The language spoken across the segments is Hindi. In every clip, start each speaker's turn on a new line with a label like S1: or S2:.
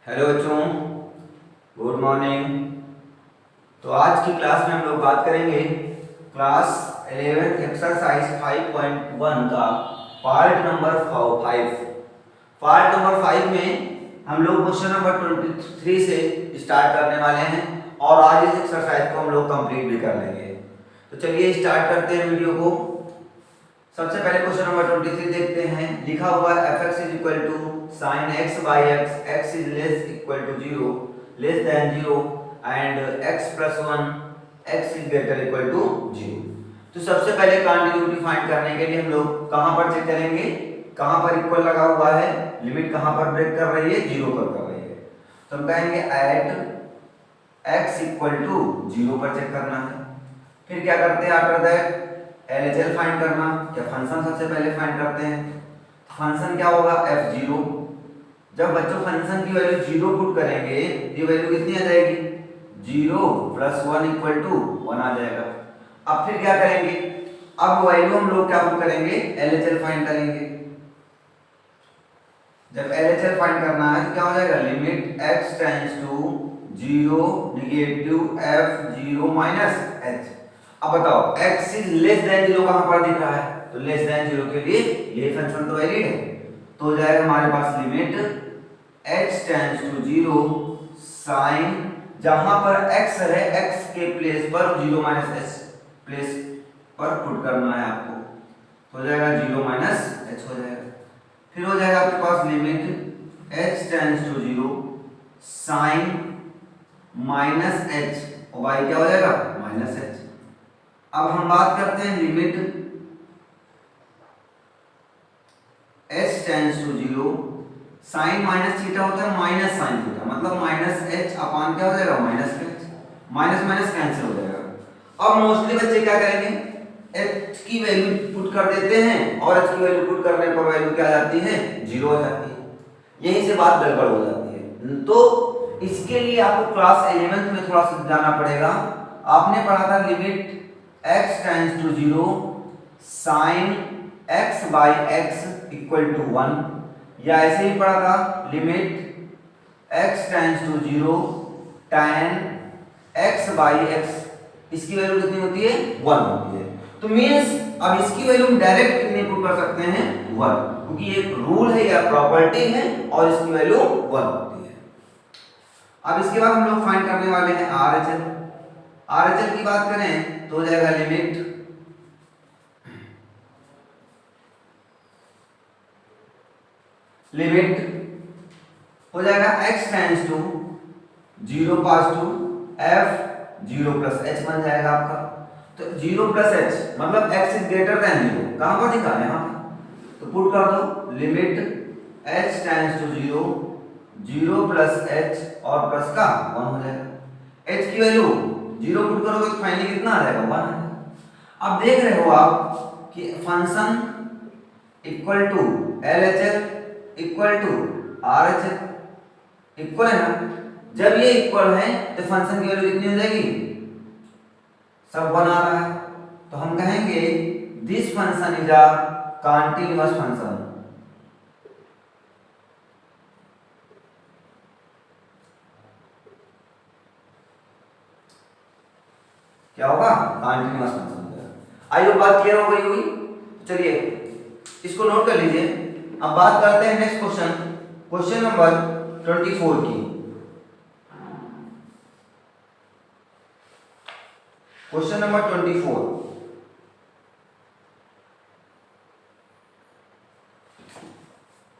S1: हेलो बच्चों, गुड मॉर्निंग। तो आज की क्लास में हम लोग बात करेंगे क्लास 11 एक्सरसाइज 5.1 का पार्ट नंबर 5। पार्ट नंबर 5 में हम लोग क्वेश्चन नंबर 23 से स्टार्ट करने वाले हैं और आज इस एक्सरसाइज को हम लोग कंप्लीट भी कर लेंगे। तो चलिए स्टार्ट करते हैं वीडियो को। सबसे पहले क्वेश्चन नंबर 23 देखते हैं। लिखा हुआ है fx is equal to sin x by x, x is less equal to 0, less than 0 and x plus 1, x is greater equal to 0। तो सबसे पहले कंटिन्यूटी फाइंड करने के लिए हम लोग कहां पर चेक करेंगे, कहां पर इक्वल लगा हुआ है, लिमिट कहां पर ब्रेक कर रही है, 0 पर कर रही है। तो हम कहेंगे एट x इक्वल टू 0 पर चेक करना है। फिर क्या करते हैं, आफ्टर दैट LHL फाइंड करना, या फंक्शन सबसे पहले फाइंड करते हैं। फंक्शन क्या होगा, f0। जब बच्चों फंक्शन की वैल्यू 0 पुट करेंगे तो ये वैल्यू कितनी आ जाएगी, 0 प्लस 1 इक्वल टू 1 आ जाएगा। अब फिर क्या करेंगे, अब वैल्यू हम लोग क्या पुट करेंगे, LHL फाइंड करेंगे। जब LHL फाइंड करना है तो क्या हो जाएगा, limit x tends to 0 negative f0 minus h। अब बताओ x इज लेस देन 0 कहां पर दिख रहा है, तो लेस देन 0 के लिए ये फंक्शन तो वैलिड है। तो हो जाएगा हमारे पास limit h tends to 0 sin, जहां पर x है x के प्लेस पर 0 माइनस h प्लेस पर पुट करना है आपको, तो हो जाएगा 0 माइनस h हो जाएगा। फिर हो जाएगा आपके पास limit h tends to 0 sin minus h, और y क्या हो जाएगा, माइनस h। अब हम बात करते हैं limit h tends to 0 sine minus theta होता है माइनस साइन थीटा, मतलब माइनस h अपान क्या हो जाएगा, minus h, minus minus cancel हो जाएगा। अब मोस्टली बच्चे क्या करेंगे, h की वैल्यू पुट कर देते हैं और h की वैल्यू पुट करने पर वैल्यू क्या आ जाती है, 0 हो जाती है। यहीं से बात गड़बड़ हो जाती है। तो इसके लिए आपको क्लास 11th में थोड़ा सा जाना पड़ेगा। आपने पढ़ा था limit x tends to 0 sin x by x equal to 1, या ऐसे ही पढ़ा था limit x tends to 0 tan x by x, इसकी वैल्यू कितनी होती है, 1 होती है। तो मींस अब इसकी वैल्यू हम डायरेक्ट कितनी पुट कर सकते हैं, 1, क्योंकि ये रूल है या प्रॉपर्टी है और इसकी वैल्यू 1 होती है। अब इसके बाद हम लोग फाइंड करने वाले हैं RHL। RHL की बात करें तो हो जाएगा लिमिट हो जाएगा x टेंड्स टू 0 पास टू f0 प्लस h बन जाएगा आपका। तो 0 प्लस h मतलब x इज ग्रेटर देन 0, कहां पर दिखा है, यहां पे। तो पुट कर दो limit h tends to 0 0 plus h और प्लस का 1 हो जाएगा। h की वैल्यू 0 पुट करोगे तो फाइनली कितना आ जाएगा, 1 आ जाएगा। अब देख रहे हो आप कि function equal to LHL equal to RHL equal है ना। जब ये इक्वल है तो फंक्शन की वैल्यू कितनी हो जाएगी, सब 1 आ रहा है, तो हम कहेंगे this function is a continuous function. क्या होगा, कंटीन्यूअस फंक्शन हो जाएगा। आई होप बात क्लियर हो गई होगी। चलिए इसको नोट कर लीजिए। अब बात करते हैं नेक्स्ट क्वेश्चन, क्वेश्चन नंबर 24 की। क्वेश्चन नंबर 24,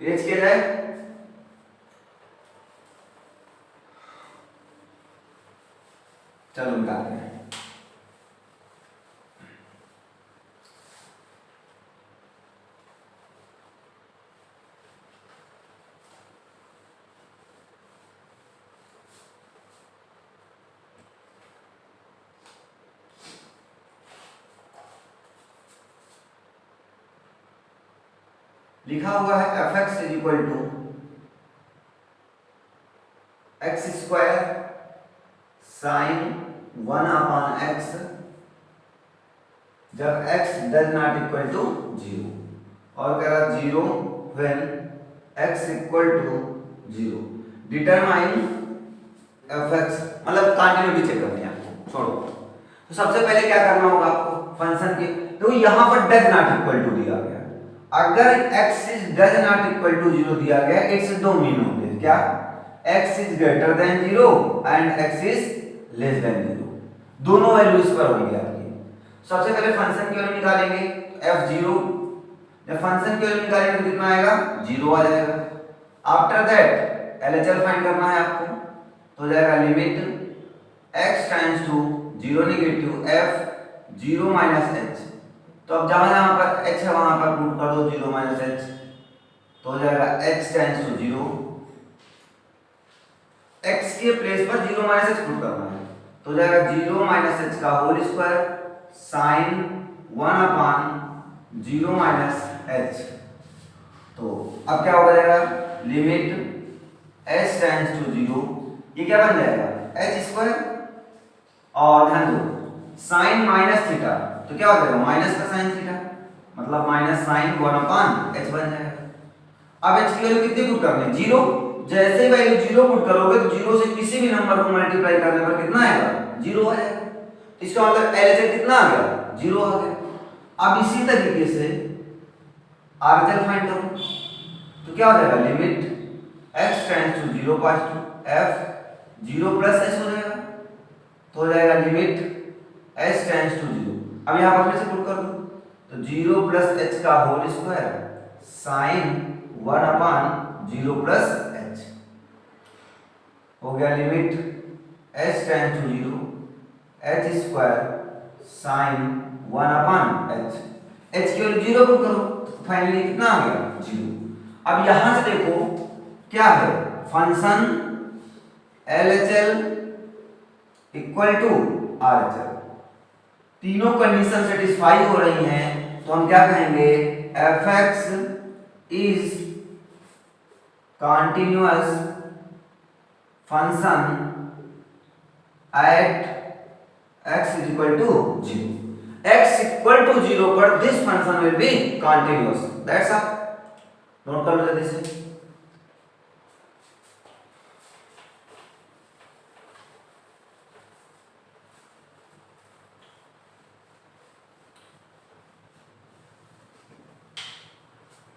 S1: पेज के जाए, चलो निकालते हैं। लिखा हुआ है fx is equal to x square sine 1 upon x जब x does not equal to 0, और कह रहा 0 when x equal to 0। Determine f x, मतलब कंटिन्यूटी चेक करनी है आपको, छोड़ो। तो सबसे पहले क्या करना होगा आपको फंक्शन के, तो यहाँ पर डज नॉट इक्वल टू दिया गया, अगर x is does not equal to 0 दिया गया, इट्स दो मीन होते हैं, क्या x is greater than 0 and x is less than 0, दोनों वैल्यू इस पर होंगे आपकी। सबसे पहले फंक्शन की वैल्यू निकालेंगे, f0, जब फंक्शन की वैल्यू निकालेंगे तो कितना आएगा 0 आ जाएगा। आफ्टर दैट LHL फाइंड करना है आपको, तो हो जाएगा limit x tends to 0 negative f 0 minus h, तो अब जहां पर h है वहां पर पुट कर दो 0 माइनस h, तो हो जाएगा x टेंड्स टू 0, x के प्लेस पर 0 माइनस h पुट करना है, तो हो जाएगा 0 माइनस h का whole square sine 1 upon 0 minus h। तो अब क्या हो जाएगा लिमिट h टेंड्स टू 0, ये क्या बन जाएगा h स्क्वायर, और ध्यान दो साइन माइनस थीटा, तो क्या हो जाएगा माइनस का साइन थीटा, मतलब माइनस साइन 1 अपॉन h बन जाएगा। अब h की वैल्यू कितनी पुट करनी है 0, जैसे ही वैल्यू 0 पुट करोगे तो 0 से किसी भी नंबर को मल्टीप्लाई करने पर कितना आएगा 0 आ जाएगा, तो इसका मतलब LHS कितना आ गया 0 आ गया। अब इसी तरीके से RHS फाइंड करो, तो क्या हो जाएगा लिमिट x टेंड्स टू 0 पास टू f 0 प्लस h हो जाएगा, तो हो जाएगा लिमिट h टेंड्स टू 0, अब यहां पर फिर से पुट कर दो, तो 0 प्लस h का whole square sine 1 upon 0 plus h, हो गया limit h tends to 0 h square sine 1 upon h, h की वैल्यू 0 पुट करो, फाइनली कितना आ गया 0। अब यहां से देखो क्या है function LHL equal to RHL, तीनों कंडीशन सेटिस्फाई हो रही हैं, तो हम क्या कहेंगे fx is continuous function at x is equal to 0, x equal to 0 पर this function will be continuous, that's all. Note कर लो जल्दी से।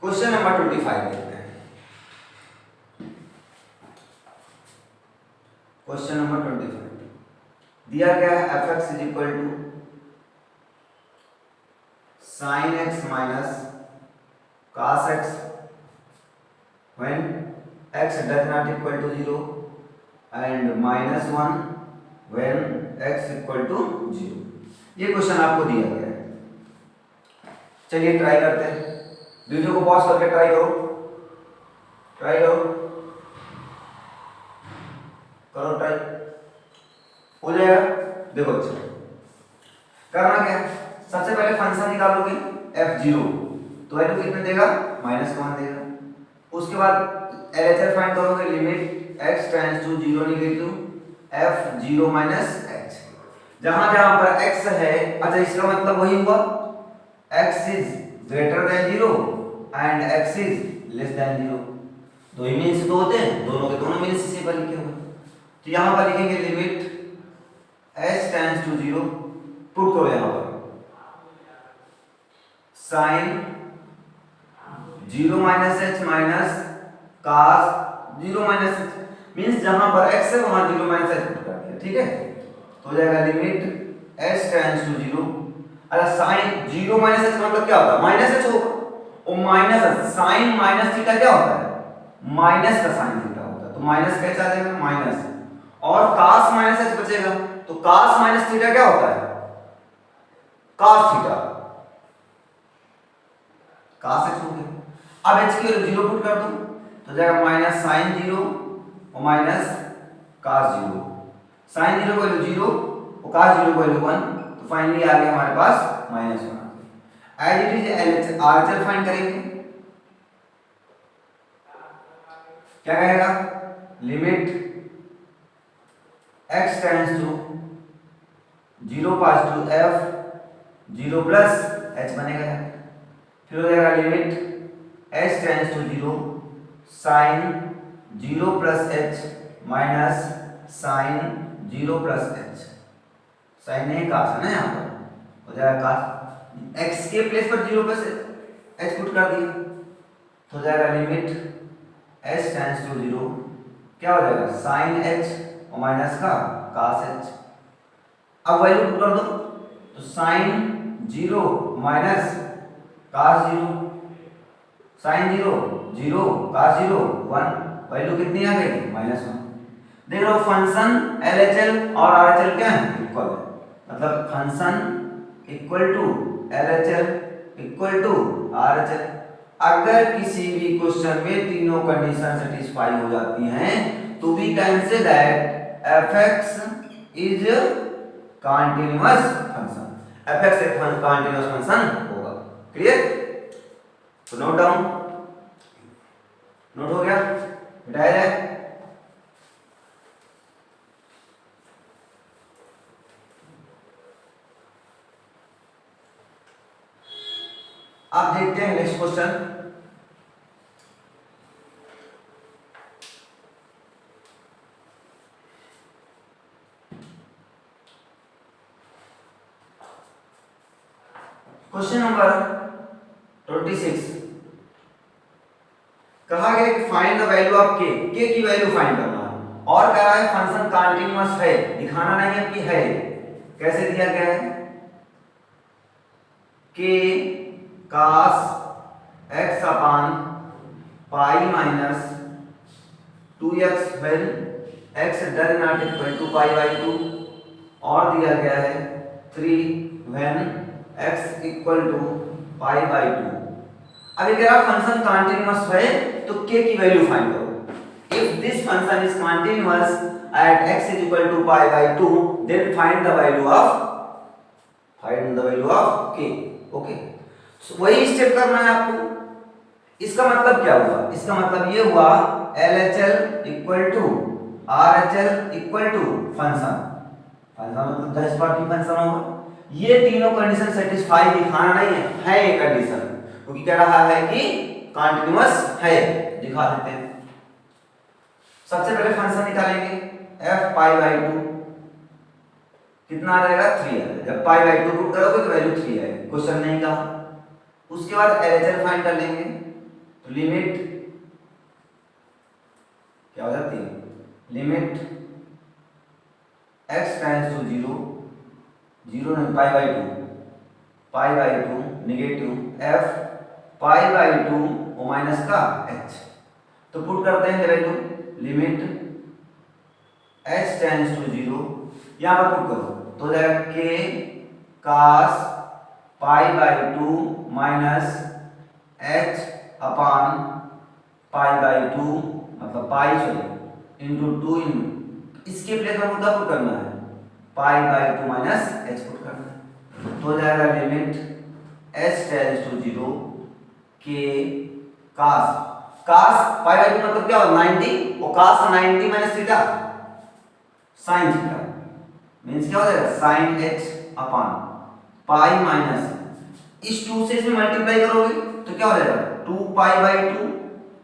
S1: क्वेश्चन नंबर 25 देखते हैं। क्वेश्चन नंबर 25 दिया गया है fx is equal to sine x minus cos x when x does not equal to 0 and minus 1 when x equal to 0। ये क्वेश्चन आपको दिया गया है, चलिए ट्राई करते हैं, वीडियो को पॉज करके ट्राई करो, ट्राई करो, करो ट्राई, हो जाएगा। देखो अच्छा करना क्या है, सबसे पहले फंक्शन निकालोगे f0, तो वैल्यू कितने देगा -1 देगा, उसके बाद LHS फाइंड करोगे limit x tends to 0 negative f 0 minus h, जहां जहां पर x है, अच्छा इसका मतलब वही हुआ x is greater than 0 and x is less than 0, दो ही मीन्स तो होते हैं, दोनों के दोनों मीन्स इसी पर लिखे हुए, तो यहां पर लिखेंगे limit h tends to 0, put करो यहां पर sine 0 minus h minus cos 0 minus h, means जहां पर x है वहां 0 माइनस h पुट कर दिया, ठीक है, तो हो जाएगा लिमिट h टेंड्स टू 0, अरे साइन 0 माइनस h मतलब क्या होता है माइनस h होगा, और माइनस साइन माइनस थीटा क्या होता है माइनस का साइन थीटा होता है, तो माइनस कैसा आ जाएगा माइनस, और cos माइनस h बचेगा, तो cos माइनस थीटा क्या होता है cos थीटा, cos x हो गया। अब h की वैल्यू 0 पुट कर दो, तो जाएगा माइनस साइन 0 और माइनस cos 0, साइन 0 को वैल्यू 0 और cos 0 को वैल्यू 1, तो फाइनली आ गया हमारे पास -1। As it is RHS find करेंगे, क्या कहेगा लिमिट x टेंड्स टू 0 पास टू f 0 प्लस h बनेगा, फिर हो जाएगा limit h tends to 0 sine zero plus h minus sine zero plus h, sine नहीं काश है ना, यहाँ पर हो जाएगा काश, एक्स के प्लेस पर जीरो प्लस एच पुट कर दिया तो हो जाएगा limit h tends to zero, क्या हो जाएगा साइन एच और माइनस का कास एच। अब वैल्यू पुट कर दो तो sine zero minus cos zero, sine zero zero cos zero one, value कितनी आ गई माइनस वन। देख लो फंक्शन LHL और RHL क्या है इक्वल है, मतलब function equal to LHL equal to RHL। अगर किसी भी क्वेश्चन में तीनों कंडीशन सेटिस्फाई हो जाती हैं तो we can say that fx is continuous function, fx एक कंटीन्यूअस फंक्शन होगा। क्लियर? तो नोट डाउन, नोट हो गया, मिटाया जाए। आप देखते हैं नेक्स्ट क्वेश्चन। क्वेश्चन नंबर 26 कहा गया कि फाइंड द वैल्यू ऑफ के की वैल्यू फाइंड करना है और कह रहा है फंक्शन कंटीन्यूअस है, दिखाना नहीं है कि है। कैसे दिया गया है के cos x upon pi minus 2x when x does not equal to pi by 2, और दिया गया है 3 when x equal to pi by 2। अभी कह रहा फंक्शन कंटीन्यूअस है तो k की वैल्यू फाइंड करो। If this function is continuous at x is equal to pi by 2 then find the value of k। Okay, so वही स्टेप करना है आपको। इसका मतलब क्या हुआ, इसका मतलब ये हुआ LHL equal to RHL equal to function, function मतलब 10 पार्ट की फंक्शन होगा। ये तीनों कंडीशन सेटिस्फाई दिखाना नहीं है ये कंडीशन, क्योंकि कह रहा है कि कंटीन्यूअस है, दिखा देते हैं। सबसे पहले फंक्शन निकालेंगे f पाई बाई 2, कितना आ जाएगा 3 आ जाएगा। जब पाई बाई 2 पुट करोगे तो वैल्यू 3 आएगी, क्वेश्चन नहीं कहा। उसके बाद LHL फाइंड कर लेंगे तो लिमिट क्या हो जाती है, लिमिट x टेंड्स टू 0, 0 नहीं pi by 2 negative f pi by 2 और माइनस का h, तो पुट करते हैं value limit h tends to 0, यहां पर पुट करो तो हो जाएगा k cos pi by 2 minus h upon pi by 2, मतलब पाई सॉरी इंटू 2 इन, इसके प्लेस में मुद्दा पुट करना है pi by 2 minus h put करना है, तो हो जाएगा limit h tends to 0 k cos pi by 2 मतलब क्या होगा 90, और cos 90 minus theta sin theta means क्या हो जाएगा sin h upon pi minus इस 2 से इसमें मल्टीप्लाई करोगे तो क्या हो जाएगा 2 पाई बाई 2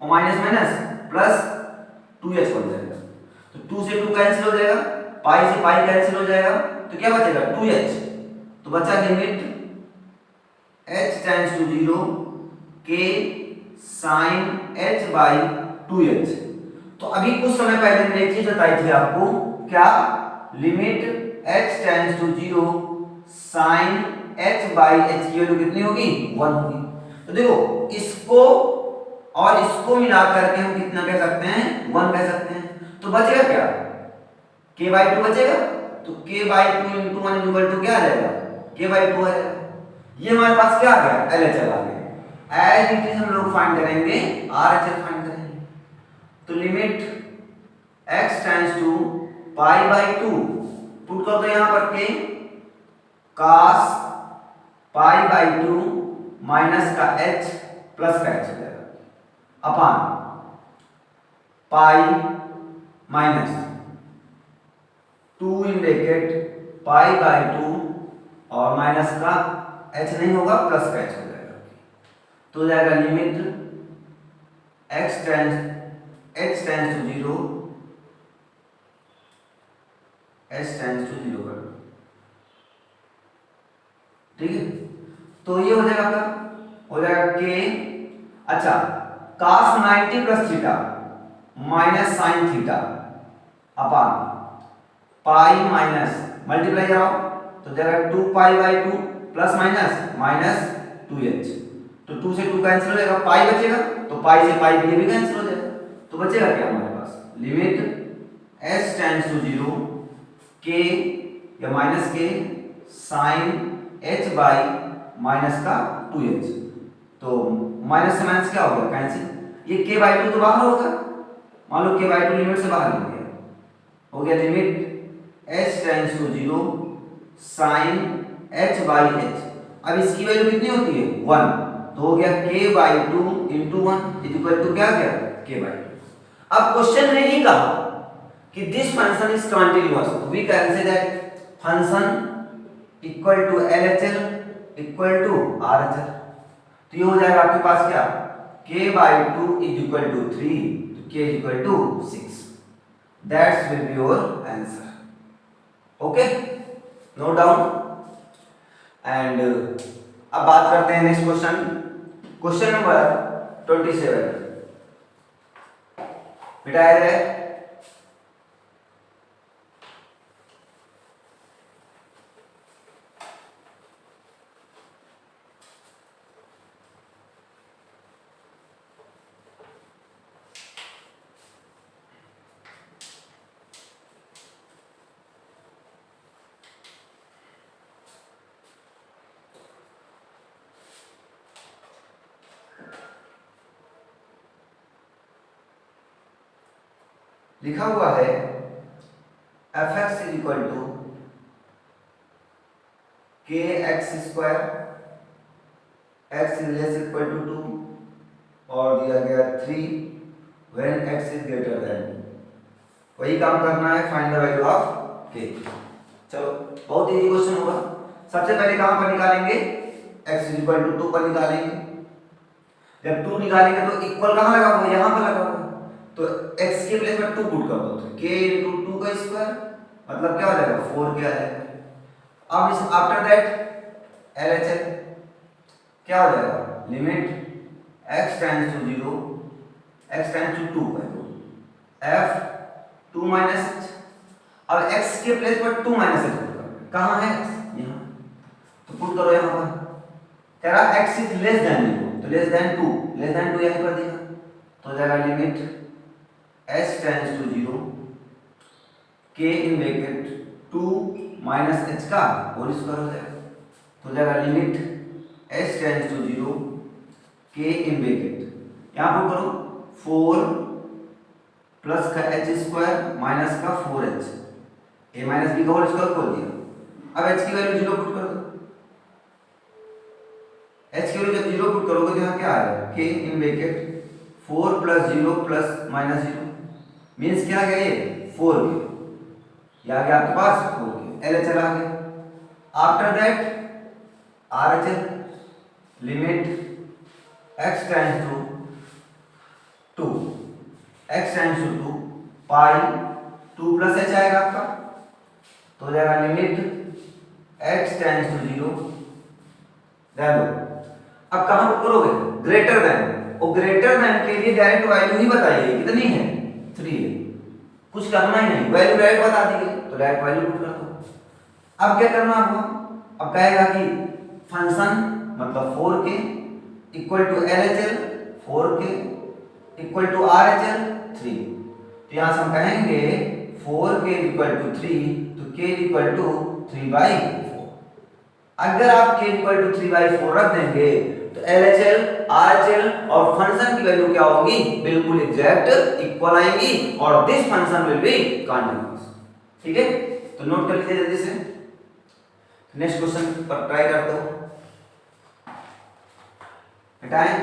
S1: और माइनस माइनस प्लस 2h बन जाएगा, तो 2 से 2 कैंसिल हो जाएगा, पाई से पाई कैंसिल हो जाएगा, तो क्या बचेगा 2h, तो बचा limit h tends to 0 k sin h by 2h। तो अभी कुछ समय पहले मैंने एक चीज बताई थी आपको, क्या limit h tends to 0 sin h by h की वैल्यू कितनी होगी 1 होगी। तो देखो इसको और इसको मिला करके हम कितना कह सकते हैं 1 कह सकते हैं, तो बचेगा क्या k बाई 2 बचेगा, तो k by 2 into 1 equal to क्या आ जाएगा k बाई 2 आ जाएगा। ये हमारे पास क्या आ गया LHL आ गया। एज इट इज हम लोग फाइंड करेंगे RHL फाइंड करेंगे, तो limit x tends to pi by 2 put कर दो यहां पर k cos pi by 2 minus का h प्लस का h हो जाएगा upon pi minus 2 in bracket pi by 2 और माइनस का h नहीं होगा प्लस का h हो जाएगा, तो हो जाएगा limit x tends h tends to 0, h tends to 0 कर दो, ठीक है। तो ये हो जाएगा आपका, हो जाएगा k, अच्छा cos 90 plus theta minus sine theta upon pi minus multiply कराओ तो जाएगा 2 पाई by 2 plus minus minus 2h, तो 2 से 2 कैंसिल हो जाएगा, पाई बचेगा, तो पाई से पाई भी कैंसिल हो जाएगा, तो बचेगा क्या हमारे पास, limit h tends to 0 k या minus k sine h by minus का 2h, तो माइनस से माइनस क्या हो गया कैंसिल, ये k बाई 2 तो बाहर होगा, मान लो k बाई 2 लिमिट से बाहर हो गया limit h tends to 0 sine h by h, अब इसकी वैल्यू कितनी होती है 1, तो हो गया k by 2 into 1 is equal to क्या गया k बाई 2। अब क्वेश्चन ने ही कहा कि this function is continuous, we can say that function equal to LHL equal to RHL, तो ये हो जाएगा आपके पास क्या k by 2 is equal to 3, तो k is equal to 6, that's will be your answer, okay, no doubt. And अब बात करते हैं नेक्स्ट क्वेश्चन, क्वेश्चन नंबर 27 बेटा है लिखा हुआ है fx is equal to kx square x is less equal to 2 और दिया गया 3 when x is greater than 2, वही काम करना है, find the value of k। चलो बहुत इजी क्वेश्चन होगा, सबसे पहले कहां पर निकालेंगे, x इज इक्वल टू 2 पर निकालेंगे, जब 2 निकालेंगे तो इक्वल कहां लगा हुआ है, यहां पर लगा हुआ है, तो x के प्लेस में 2 पुट कर दो, तो k इनटू 2 का स्क्वायर मतलब क्या हो जाएगा 4 क्या आ जाएगा। अब इस आफ्टर दैट LHL क्या हो जाएगा, limit x tends to 0 x tends to 2 है तो f 2 माइनस h, अब x के प्लेस पर 2 माइनस h पुट करो, कहां है x यहां, तो पुट करो यहां पर, कह रहा x इज लेस देन 0, तो लेस देन 2 यहीं पर दिया, तो हो जाएगा limit h tends to 0 k in bracket 2 minus h का होल स्क्वायर हो जाएगा, तो हो जाएगा limit h tends to 0 k in bracket यहां पर करो 4 प्लस का h स्क्वायर माइनस का 4h, a माइनस b का होल स्क्वायर खोल दिया, अब h की वैल्यू 0 पुट कर दो, h की वैल्यू जब 0 पुट करोगे तो यहां क्या आएगा k in bracket 4 plus 0 plus minus 0 means क्या आ गया ये 4 के, ये आ गया आपके पास 4 के, LHL आ गया, after that RHL limit x tends to 2 x tends to 2 pi 2 plus h आएगा आपका, तो हो जाएगा लिमिट x टेंड्स टू 0, ध्यान दो अब कहां पुट करोगे ग्रेटर देन, और ग्रेटर देन के लिए डायरेक्ट वैल्यू ही बताइए कितनी है 3 है, कुछ करना ही नहीं, वैल्यू डायरेक्ट बता दी गई तो डायरेक्ट वैल्यू पुट कर दो। अब क्या करना आपको, अब कहेगा कि फंक्शन मतलब 4k equal to LHL 4k equal to RHL 3, तो यहां से हम कहेंगे 4k इक्वल टू 3, तो k इक्वल टू 3/4, अगर आप k इक्वल टू 3/4 रख देंगे तो LHL RHL और फंक्शन की वैल्यू क्या होगी, बिल्कुल एग्जैक्ट इक्वल आएगी, और this function will B continuous, ठीक है, तो नोट कर लीजिए जल्दी से, नेक्स्ट क्वेश्चन पर ट्राई करते हो, हटाएं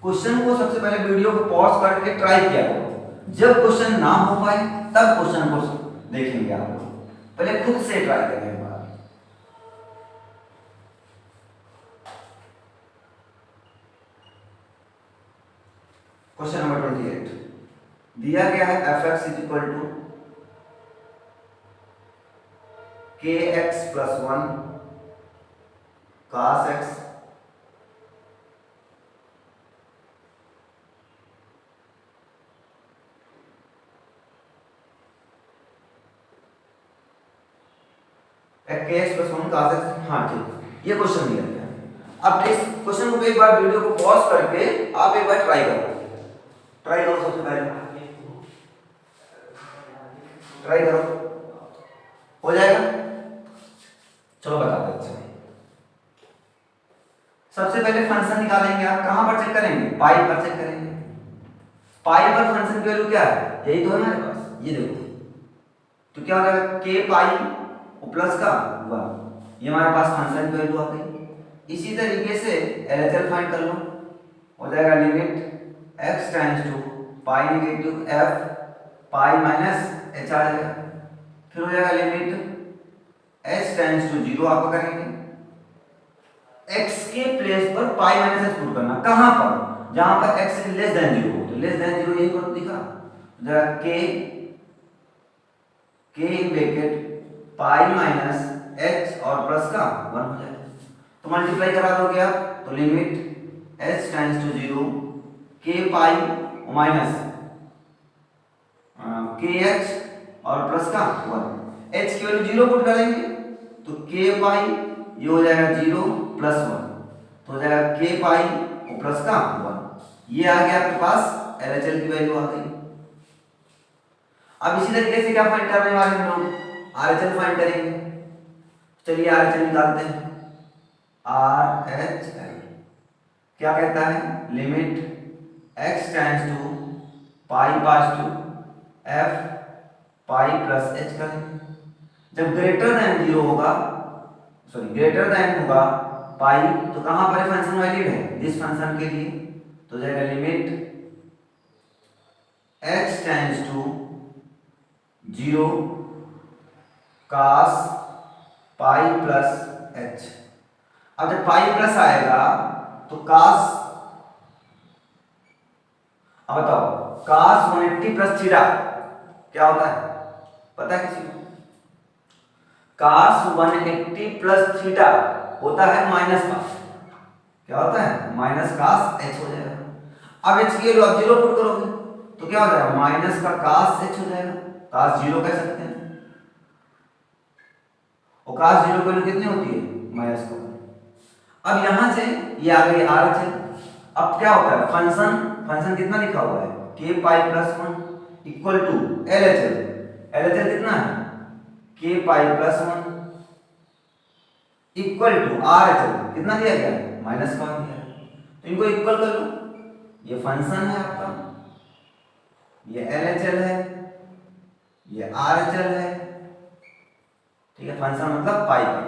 S1: क्वेश्चन को, सबसे पहले वीडियो को पॉज करके ट्राई किया करो, जब क्वेश्चन ना हो पाए तब क्वेश्चन को देखेंगे आप लोग, पहले खुद से ट्राई करें एक बार। क्वेश्चन नंबर 28 दिया गया है f x is equal to k x plus 1 cos x k x plus 1 cos x. हाँ ठीक, ये क्वेश्चन दिया गया है। अब इस क्वेश्चन को एक बार वीडियो को पॉज करके आप एक बार ट्राई करो, सबसे पहले ट्राई करो, हो जाएगा। चलो बताते हैं। अच्छा, सबसे पहले फंक्शन निकालेंगे। आप कहां पर चेक करेंगे? पाई पर चेक करेंगे। पाई पर फंक्शन की वैल्यू क्या है? यही तो है हमारे पास, ये देखो। तो क्या हो जाएगा? के पाई प्लस का 1, ये हमारे पास फंक्शन की वैल्यू आ गई। इसी तरीके से एलएचएल फाइंड कर लो, हो जाएगा limit x tends to pi negative f pi minus h आ जाएगा। फिर हो जाएगा लिमिट h टेंड्स टू 0 आप करेंगे। x के प्लेस पर पाई माइनस h पुट करना, कहां पर? जहां पर x लेस देन 0 हो। तो लेस देन 0 यही पर दिखा, जरा k in bracket pi minus h और प्लस का 1 हो जाएगा। तो मल्टीप्लाई करा दोगे आप, तो limit h tends to 0 k pi minus kh और प्लस का 1, h की वैल्यू 0 पुट करेंगे तो k पाई ये हो जाएगा 0 प्लस 1, तो हो जाएगा k पाई और प्लस का 1। ये आ गया आपके पास एलएचएल की वैल्यू आ गई। अब इसी तरीके से क्या फाइंड करने वाले हैं हम लोग? आरएचएल फाइंड करेंगे। चलिए आरएचएल निकालते हैं। आरएचएल क्या कहता है? Limit x tends to pi plus to f pi plus h करेंगे। जब ग्रेटर देन 0 होगा, सॉरी ग्रेटर देन होगा पाई, तो कहां पर फंक्शन वैलिड है? जिस फंक्शन के लिए, तो जाएगा limit x tends to 0 cos pi plus h। अब जब पाई प्लस आएगा तो कास, अब बताओ कास 180 प्लस थीटा क्या होता है? पता है किसी को? कास 180 प्लस थीटा होता है माइनस का, क्या होता है? माइनस कास h हो जाएगा। अब h की वैल्यू आप 0 पुट करोगे तो क्या हो जाएगा? माइनस का कास h हो जाएगा। कास 0 कह सकते हैं, और कास 0 की वैल्यू कितनी होती है? माइनस का। अब यहां से ये आ गई आरएचएल। अब क्या होता है? फंक्शन कितना लिखा हुआ है? k pi plus 1 equal to LHL. LHL कितना है? k pi plus 1 equal to RHL कितना दिया गया? माइनस 1 दिया। तो इनको इक्वल कर लो। ये फंक्शन है आपका, ये एलएचएल है, ये आरएचएल है, ठीक है। फंक्शन मतलब पाई का,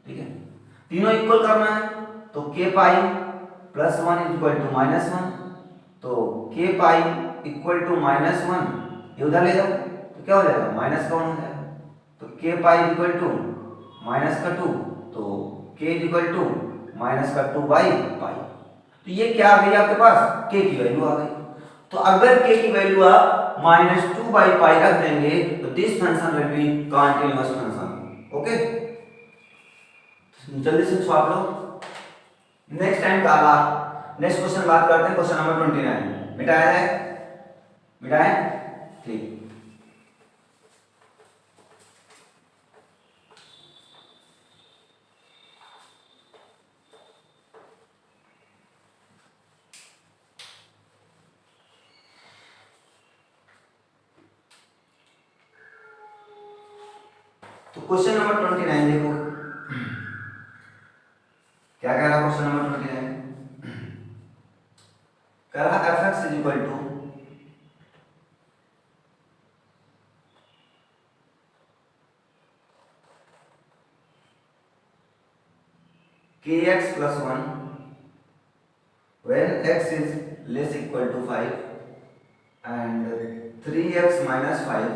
S1: ठीक है। तीनों इक्वल करना है तो k pi plus 1 equal to minus 1, तो k pi equal to minus 1 ये उधर ले जाओ तो क्या हो जाएगा? माइनस का 1 हो जाएगा। तो k pi equal to minus का 2, तो k इक्वल टू माइनस का 2 बाई पाई। तो ये क्या आ गई आपके पास? k की वैल्यू आ गई। तो अगर k की वैल्यू आप माइनस 2 बाई पाई रख देंगे तो this function will B continuous function. Okay, जल्दी से छाप लो। नेक्स्ट टाइम का नेक्स्ट क्वेश्चन बात करते हैं, क्वेश्चन नंबर 29। मिटाया है? मिटाए? ठीक। तो क्वेश्चन नंबर 29 देखो क्या कह रहा है। क्वेश्चन नंबर 29 कह रहा है f(x) is equal to kx plus 1 when x is less equal to 5 and 3x minus 5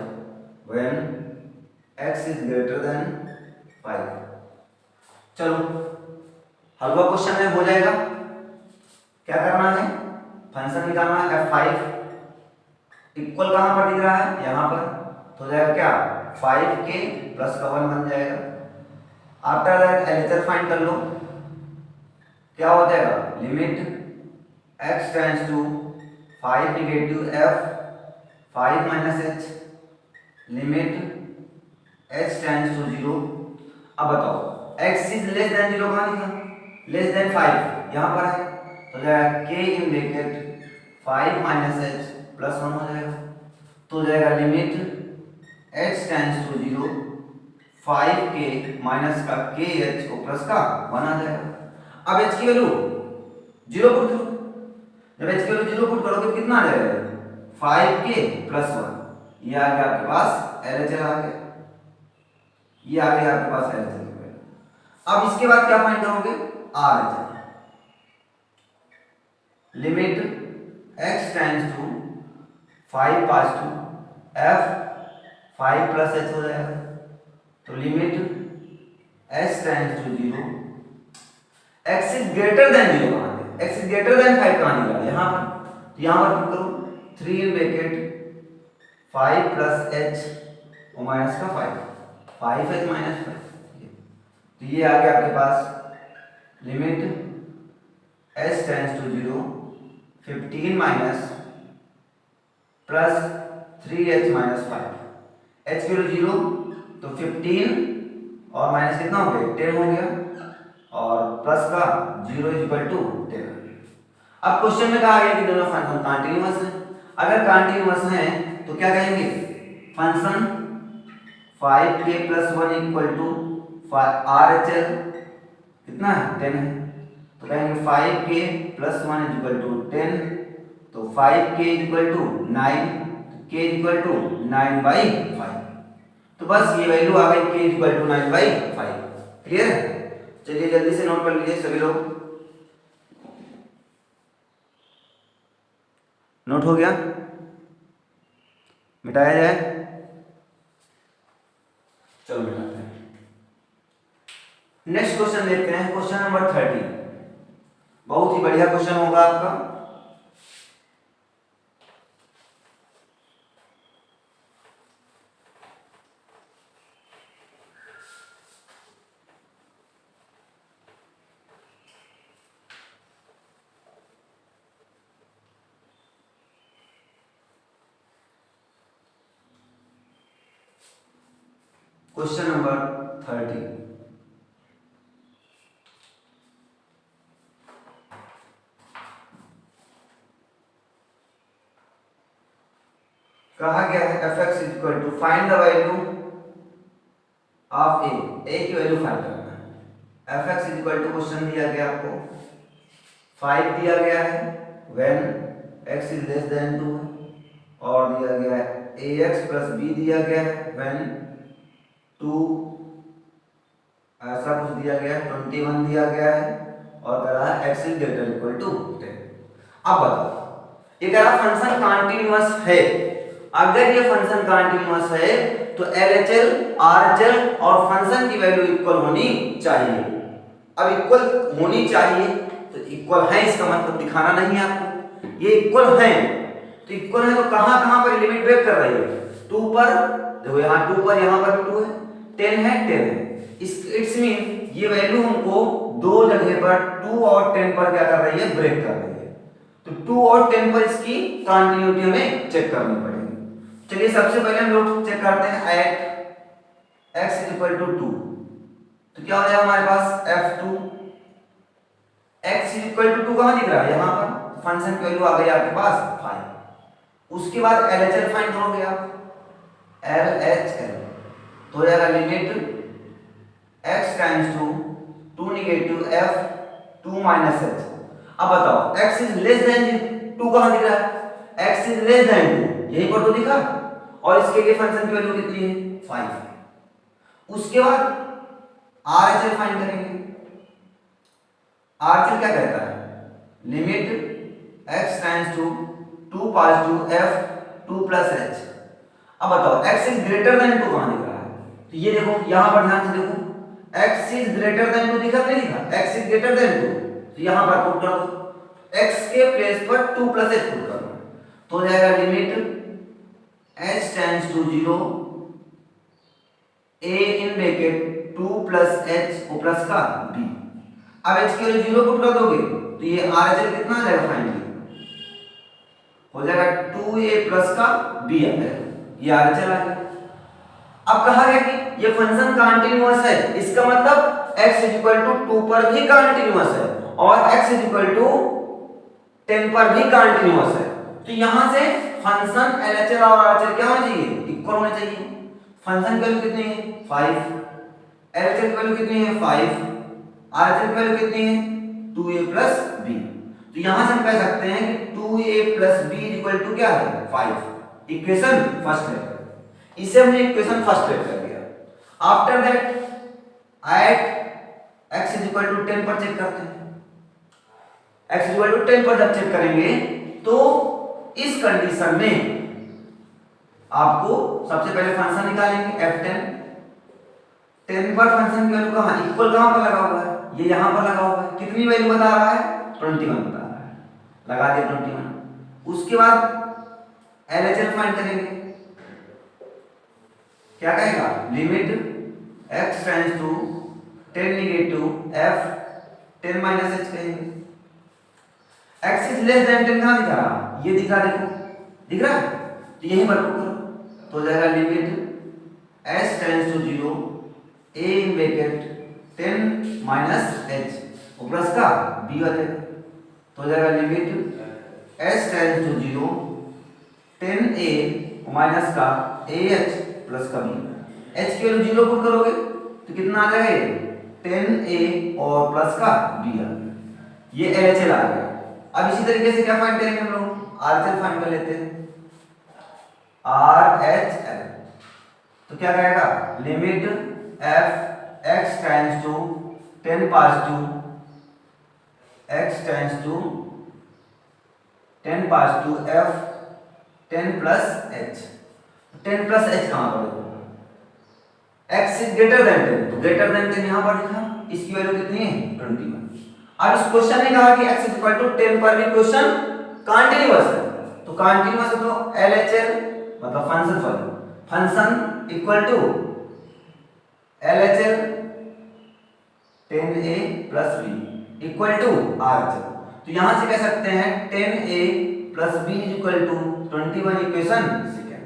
S1: when x is greater than 5। चलो हलवा क्वेश्चन में हो जाएगा। क्या करना है? फंक्शन निकालना है f5 इक्वल कहां पर दिख रहा है, यहां पर, तो हो जाएगा क्या 5k प्लस का 1 बन जाएगा। आफ्टर दैट एलएचएस फाइंड कर लो, क्या हो जाएगा limit x tends to 5 negative f 5 minus h limit h tends to 0। अब बताओ x इज लेस देन 0 कहां लिखा, लेस देन 5 यहां पर है, तो जाएगा k in bracket 5 minus h plus 1 हो जाएगा, तो जाएगा limit h tends to 0 5k minus का kh को प्लस का 1 आ जाएगा। अब h की वैल्यू 0 पुट करो, जब h की वैल्यू 0 पुट करोगे तो कितना आ जाएगा 5k प्लस 1, ये आ गया आपके पास LHS आ गया, ये आ गया आपके पास LHS। अब इसके बाद क्या फाइंड करोगे RHS, limit x tends to 5 plus to f 5 plus h हो जाएगा, तो limit h tends to 0 x is greater than 0 कहां है, x इज ग्रेटर देन 5 कहां निकला यहां पर, तो यहां पर पुट करो 3 इन ब्रैकेट 5 प्लस h और माइनस का 5h माइनस 5, तो ये आ गया आपके पास limit h tends to 0 15 minus plus 3h minus 5, h की वैल्यू 0 तो 15 और माइनस कितना हो गया 10 हो गया, और प्लस का 0 इज इक्वल टू 10। अब क्वेश्चन में कहा गया कि दोनों फंक्शन कंटीन्यूअस हैं, अगर कंटीन्यूअस हैं तो क्या कहेंगे function 5k plus 1 equal to RHS कितना है 10 है, तो कहेंगे 5k plus 1 is equal to 10, तो 5k is equal to 9, k is equal to 9/5, तो बस ये वैल्यू आ गई k is equal to 9/5। Clear है, चलिए जल्दी से नोट कर लीजिए सभी लोग, नोट हो गया, मिटाया जाए, चलो मिटाते हैं। नेक्स्ट क्वेश्चन देखते हैं, क्वेश्चन नंबर 30, बहुत ही बढ़िया क्वेश्चन होगा आपका। क्वेश्चन नंबर 30, कहा गया है fx is equal to find the value of a की वैल्यू फाइंड करना है। fx is equal to question दिया गया आपको 5 दिया गया है when x is less than 2, और दिया गया है ax प्लस b दिया गया है व्हेन 2 ऐसा कुछ दिया गया है 21 दिया गया है, और कह रहा है x is greater equal to 10। अब बताओ ये कह रहा फंक्शन कंटीन्यूअस है, अगर ये फंक्शन कंटीन्यूअस है तो LHS RHS और फंक्शन की वैल्यू इक्वल होनी चाहिए। अब इक्वल होनी चाहिए तो इक्वल है इसका मतलब दिखाना नहीं है आपको, ये इक्वल है, तो इक्वल है तो कहां कहां पर लिमिट ब्रेक कर रही है 2 पर, देखो यहां 2 पर, यहां पर 2 है, 10 है 10 है, इट्स मीन ये वैल्यू हमको दो जगह पर 2 और 10 पर क्या कर रही है ब्रेक कर रही है, तो 2 और 10 पर इसकी कंटिन्यूटी हमें चेक करनी पड़ेगी। चलिए सबसे पहले हम लोग चेक करते हैं at x is equal to 2, तो क्या हो जाएगा हमारे पास f2, x is equal to 2 कहां दिख रहा है यहां पर, फंक्शन की वैल्यू आ गई आपके पास 5। उसके बाद LHS फाइंड करोगे आप, LHS तो हो जाएगा limit x tends to 2 negative f 2 minus h। अब बताओ x इज लेस देन 2 कहां दिख रहा है, x इज लेस देन 2 यहीं पर तो दिखा, और इसके लिए फंक्शन की वैल्यू कितनी है 5। उसके बाद RHS फाइंड करेंगे, RHS क्या कहता है limit x tends to 2 plus to f 2 plus h। अब बताओ x इज ग्रेटर देन 2 कहां दिख रहा है, तो ये देखो यहां पर ध्यान से देखो x इज ग्रेटर देन 2 दिखा नहीं दिखा, x इज ग्रेटर देन 2, तो यहां पर पुट कर दो x के प्लेस पर 2 प्लस h पुट करना है, तो हो जाएगा limit h tends to 0 a in bracket 2 plus h को प्लस का b। अब h के लिए 0 पुट कर दोगे तो ये RHL कितना आ जाएगा फाइनली, हो जाएगा 2a प्लस का b आ जाएगा, ये RHL आ गया। अब कहा गया कि ये फंक्शन कंटीन्यूअस है, इसका मतलब x इक्वल टू 2 पर भी कंटीन्यूअस है और x इक्वल टू 10 पर भी कंटीन्यूअस है। तो यहां से फंक्शन LHL और RHL क्या होना चाहिए, इक्वल होने चाहिए। फंक्शन की वैल्यू कितनी है 5, LHL की वैल्यू कितनी है 5, RHL की वैल्यू कितनी है 2a प्लस b। तो यहां से हम कह सकते हैं कि 2a plus b equal to क्या है 5। इक्वेशन फर्स्ट है, इसे हमने इक्वेशन फर्स्ट लेट कर दिया। After that at x is equal to 10 पर चेक करते हैं। x इज इक्वल टू 10 पर जब चेक करेंगे तो इस कंडीशन में आपको सबसे पहले फंक्शन निकालेंगे f10। 10 पर फंक्शन की वैल्यू कहां, इक्वल कहां पर लगा हुआ है, ये यहां पर लगा हुआ है। कितनी वैल्यू बता रहा है 21 बता रहा है, लगा दिया 21। उसके बाद LHL फाइंड करेंगे, क्या कहेगा limit x tends to 10 negative f 10 minus h कहेंगे। x इज लेस देन 10 कहां दिख रहा, ये दिख रहा, देखो दिख रहा है, तो यही पर पुट करो तो हो जाएगा limit s tends to 0 a in bracket 10 minus h और प्लस का b आ जाएगा, तो हो जाएगा limit s tends to 0 10a minus का ah प्लस का b। h की वैल्यू 0 पुट करोगे तो कितना आ जाएगा ये 10a और प्लस का b आ गया, ये LHL आ गया। अब इसी तरीके से क्या फाइंड करेंगे हम लोग, RHL फाइंड कर लेते हैं। RHL तो क्या कहेगा limit f x tends to 10 positive x tends to 10 positive f 10 plus h। 10 plus h कहां पर है, x इज ग्रेटर देन 10, तो ग्रेटर देन 10 यहां पर लिखा, इसकी वैल्यू कितनी है 21। अब इस क्वेश्चन ने कहा कि x इज इक्वल टू 10 पर भी क्वेश्चन कंटीन्यूअस है, तो कंटीन्यूअस है तो LHL मतलब function value, function equal to LHL 10a plus b equal to RHL। तो यहां से कह सकते हैं 10a plus b equal to 21 equation second.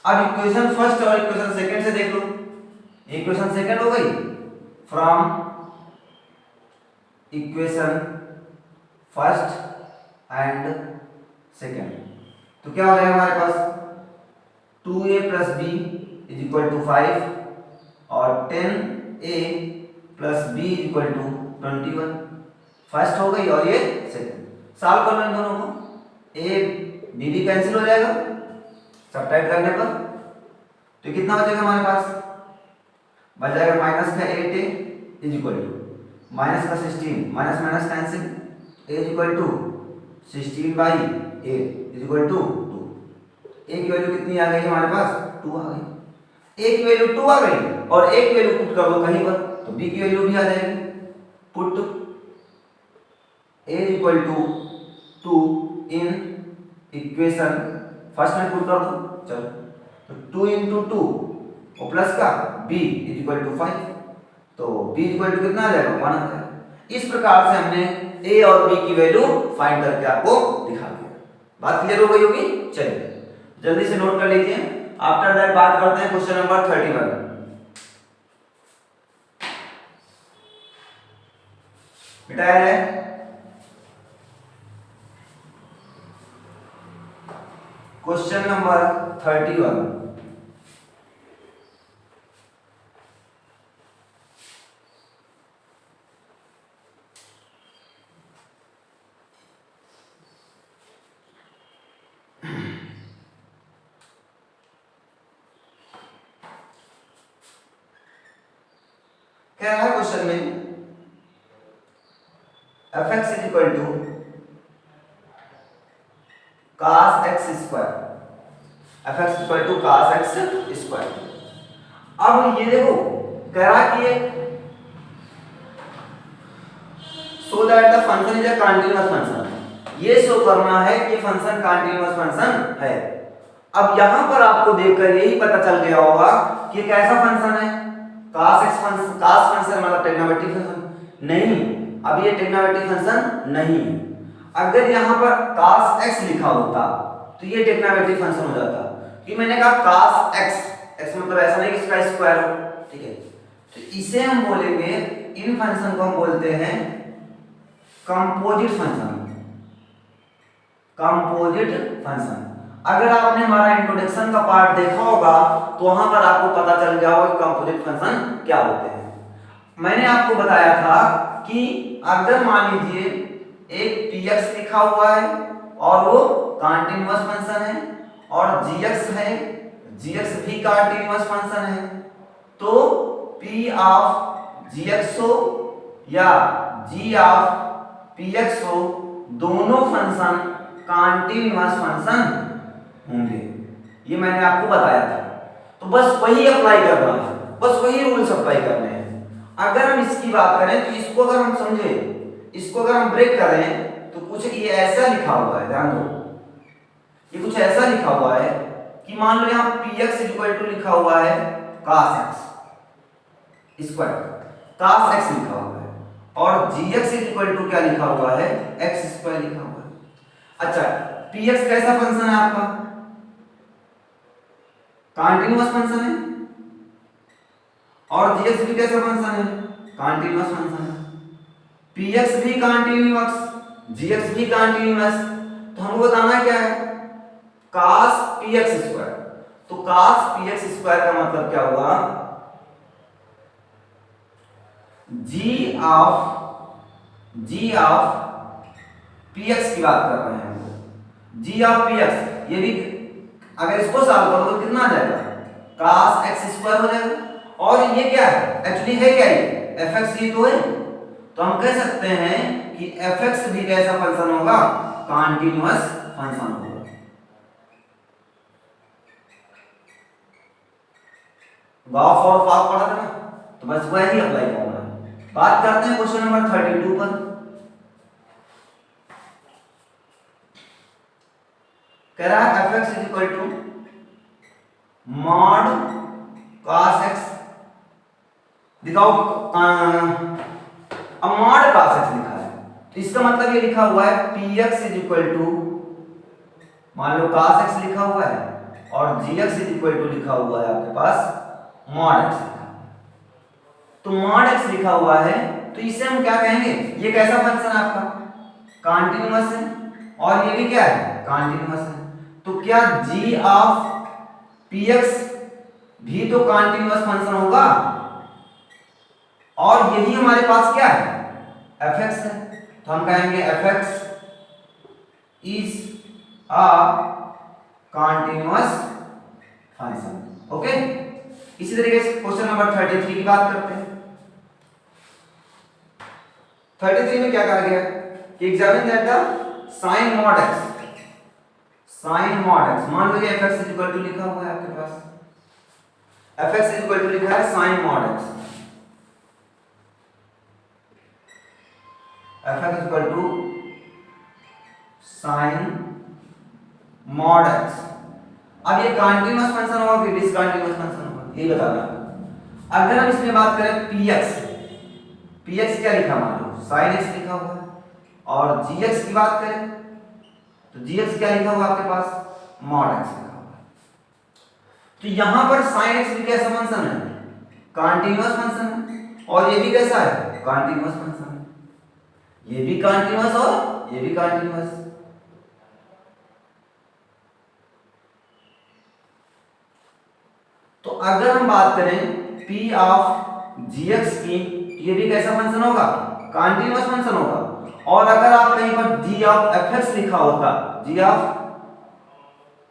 S1: अब इक्वेशन फर्स्ट और इक्वेशन सेकंड से देख लो, इक्वेशन सेकंड हो गई from equation first and second, तो क्या हो जाएगा हमारे पास 2a plus b is equal to 5 और 10a plus b is equal to 21। First हो गई और ये सेकंड। सॉल्व करना इन दोनों को, a b भी कैंसिल हो जाएगा सब्ट्रैक्ट करने पर, तो कितना बचेगा हमारे पास, बच जाएगा माइनस का 8a is equal to minus का 16, minus minus cancel, a is equal to 16 by 8 is equal to 2। a की वैल्यू कितनी आ गई हमारे पास 2 आ गई, a की वैल्यू 2 आ गई और a की वैल्यू पुट कर दो कहीं पर तो b की वैल्यू भी आ जाएगी। Put a is equal to 2 in equation first में पुट कर दो, चलो तो 2 इंटू 2 और प्लस का b इज इक्वल टू 5, तो b इक्वल टू कितना आ जाएगा 1 आ जाएगा। इस प्रकार से हमने a और b की वैल्यू फाइंड करके आपको दिखा दिया। बात क्लियर हो गई होगी, चलिए जल्दी से नोट कर लीजिए। आफ्टर दैट बात करते हैं क्वेश्चन नंबर 31। बेटा है क्वेश्चन नंबर 31। क्या है क्वेश्चन में fx is equal to cos x square, fx equal to cos x square. अब ये देखो कह रहा कि so that the function is a continuous function, ये शो करना है कि फंक्शन कंटीन्यूअस फंक्शन है। अब यहां पर आपको देखकर यही पता चल गया होगा कि कैसा फंक्शन है, cos फंक्शन मतलब ट्रिग्नोमेट्रिक फंक्शन नहीं, अब ये ट्रिग्नोमेट्रिक फंक्शन नहीं है। अगर यहां पर cos x लिखा होता तो ये ट्रिग्नोमेट्रिक फंक्शन हो जाता, कि मैंने कहा cos x मतलब ऐसा नहीं कि इसका स्क्वायर हो, ठीक है। तो इसे हम बोलेंगे, इन फंक्शन को हम बोलते हैं कंपोजिट फंक्शन। कंपोजिट फंक्शन, अगर आपने हमारा इंट्रोडक्शन का पार्ट देखा होगा तो वहां पर आपको पता चल गया होगा कि कंपोजिट फंक्शन क्या होते हैं। मैंने आपको बताया था कि अगर मान लीजिए एक px लिखा हुआ है और वो कंटीन्यूअस फंक्शन है और gx है, gx भी कंटीन्यूअस फंक्शन है, तो p ऑफ gx हो या g ऑफ px हो, दोनों फंक्शन कंटीन्यूअस फंक्शन होंगे। ये मैंने आपको बताया था। तो बस वही अप्लाई करना है, बस वही रूल्स अप्लाई करने हैं। अगर हम इसकी बात करें तो इसको अगर हम समझे, इसको अगर हम ब्रेक करें तो कुछ ये ऐसा लिखा हुआ है, ध्यान दो, ये कुछ ऐसा लिखा हुआ है कि मान लो यहाँ px लिखा हुआ है cos x square, cos x लिखा हुआ है, और gx क्या लिखा हुआ है, x स्क्वायर लिखा हुआ है। अच्छा, px कैसा फंक्शन है आपका, कंटीन्यूअस फंक्शन है, और gx भी कैसा फंक्शन है, कंटीन्यूअस फंक्शन है। px भी कंटीन्यूअस, gx भी कंटीन्यूअस, तो हमको बताना क्या है, cos px स्क्वायर। तो cos px स्क्वायर का मतलब क्या हुआ, g ऑफ px की बात कर रहे हैं हम, g ऑफ px। ये भी अगर इसको सॉल्व करो तो कितना आ जाएगा, cos x स्क्वायर हो जाएगा। और ये क्या है, एक्चुअली है क्या, ये fx ही तो है, तो हम कह सकते हैं कि fx भी कैसा फंक्शन होगा, कंटीन्यूअस फंक्शन होगा। गॉस और फाक पढ़ा था ना, तो बस वही अप्लाई करना है। बात करते हैं क्वेश्चन नंबर 32 पर। कह रहा है fx equal to mod cos x, दिखाओ, अब मॉड cos x लिखा है तो इसका मतलब ये लिखा हुआ है px इज इक्वल टू, मान लो cos x लिखा हुआ है और gx इज इक्वल टू लिखा हुआ है आपके पास मॉड x लिखा है। तो मॉड x लिखा हुआ है तो इसे हम क्या कहेंगे, ये कैसा फंक्शन है आपका, कंटीन्यूअस है, और ये भी क्या है, कंटीन्यूअस है। तो क्या g ऑफ px भी तो कंटीन्यूअस फंक्शन होगा, और यही हमारे पास क्या है, fx है, तो हम कहेंगे fx is a continuous function. Okay, इसी तरीके से क्वेश्चन नंबर 33 की बात करते हैं। 33 में क्या कहा गया कि examine that the sin mod x, sin mod x, मान लो ये fx इक्वल टू लिखा हुआ है आपके पास, fx इक्वल टू लिखा है sin mod x, fx equal to sin mod x। अब ये कंटीन्यूअस फंक्शन होगा कि डिसकंटीन्यूअस फंक्शन होगा, यही बताना है। अगर हम इसमें बात करें px क्या लिखा, मान लो sin x लिखा हुआ है, और gx की बात करें तो gx क्या लिखा हुआ आपके पास, mod x लिखा हुआ है। तो यहां पर sin x भी कैसा फंक्शन है, कंटीन्यूअस फंक्शन है, और ये भी कैसा है, कंटीन्यूअस फंक्शन है, ये भी कंटीन्यूअस और ये भी कंटीन्यूअस। तो अगर हम बात करें p ऑफ gx की, ये भी कैसा फंक्शन होगा, कंटीन्यूअस फंक्शन होगा। और अगर आप कहीं पर g ऑफ fx लिखा होता, g ऑफ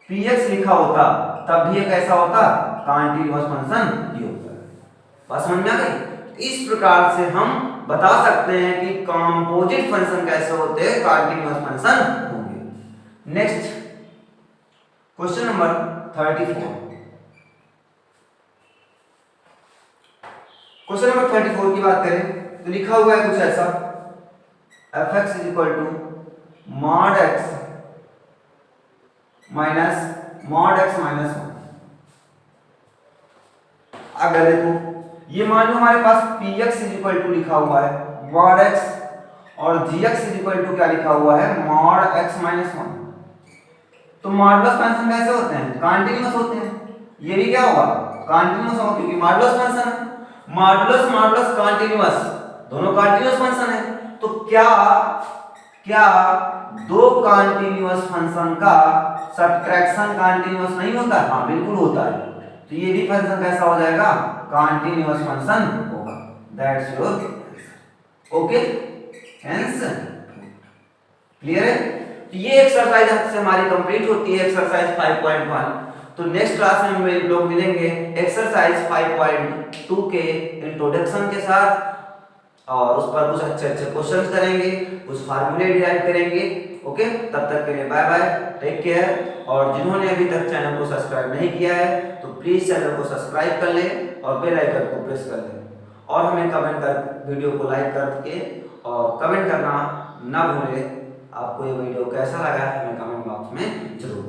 S1: px लिखा होता, तब भी ये कैसा होता, कंटीन्यूअस फंक्शन ही होता है। बात समझ में आ गई। इस प्रकार से हम बता सकते हैं कि कंपोजिट फंक्शन कैसे होते हैं, कंटीन्यूअस फंक्शन होंगे। Next question number 34। Question number 34 की बात करें तो लिखा हुआ है कुछ ऐसा, fx is equal to mod x minus 1। अगर देखो ये मान लो हमारे पास px लिखा हुआ है मॉड x और gx क्या लिखा हुआ है मॉड x माइनस 1। तो मॉडुलस फंक्शन कैसे होते हैं? कंटीन्यूअस होते हैं। ये भी क्या होगा? कंटीन्यूअस होगा, क्योंकि मॉडुलस फंक्शन है। मॉडुलस मॉडुलस कंटीन्यूअस दोनों कंटीन्यूअस फंक्शन है। तो क्या दो कंटीन्यूअस फंक्शन का सब्ट्रैक्शन कंटीन्यूअस नहीं होता? हाँ बिल्कुल होता है। तो ये भी फंक्शन कैसा हो जाएगा? कंटीन्यूअस फंक्शन होगा। That's your answer. Okay, hence clear है? तो ये एक्सरसाइज से हमारी कंप्लीट होती है, एक्सरसाइज 5.1। तो नेक्स्ट क्लास में हम लोग मिलेंगे एक्सरसाइज 5.2 के इंट्रोडक्शन के साथ, और उस पर कुछ अच्छे अच्छे क्वेश्चंस करेंगे, कुछ फार्मूले डिराइव करेंगे। ओके, तब तक के लिए बाय बाय, टेक केयर। और जिन्होंने अभी तक चैनल को सब्सक्राइब नहीं किया है तो प्लीज चैनल को सब्सक्राइब कर लें और बेल आइकन को प्रेस कर लें, और हमें कमेंट कर वीडियो को लाइक करके और कमेंट करना ना भूलें। आपको ये वीडियो कैसा लगा है हमें कमेंट बॉक्स में जरूर